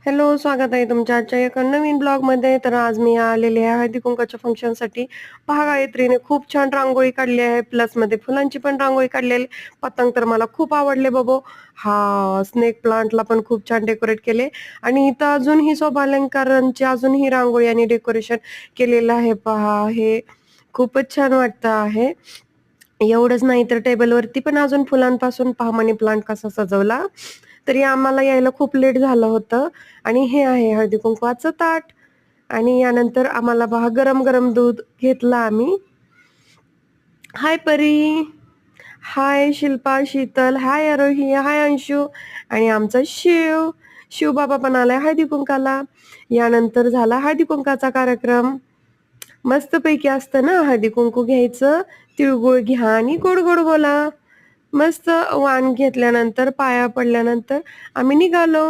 Hello, स्वागत आहे तुमच्या आजच्या एका नवीन ब्लॉगमध्ये. तर आज मी आलेले आहे हळदी-कुंकवाच्या फंक्शनसाठी. पहा गायत्रीने खूप छान रांगोळी काढली आहे. प्लसमध्ये फुलांची पण रांगोळी काढलेली. पतंग तर मला खूप आवडले बाबो. हा स्नेक प्लांटला पण खूप छान डेकोरेट केले आणि इथं अजूनही शोभालंकारांची अजूनही रांगोळी आणि डेकोरेशन केलेलं आहे. पहा हे खूपच छान वाटतं आहे. एवढंच नाही तर टेबलवरती पण अजून फुलांपासून पहा मनी प्लांट कसा सजवला. तरी आम्हाला यायला खूप लेट झालं होतं आणि हे आहे हळदी-कुंकवाचं ताट आणि यानंतर आम्हाला पहा गरम-गरम दूध घेतलं आम्ही. हाय परी, हाय शिल्पा, शीतल, हाय आरोही, हाय अंशू आणि आमचा शिव. शिवबाबा पण आलाय हळदी-कुंकाला. यानंतर झाला हळदी-कुंकाचा कार्यक्रम. मस्तपैकी असतं ना हळदी-कुंकू घ्यायचं, तिळगुळ घ्या आणि गोड-गोड बोला. मस्त वाण घेतल्यानंतर, पाया पडल्यानंतर आम्ही निघालो.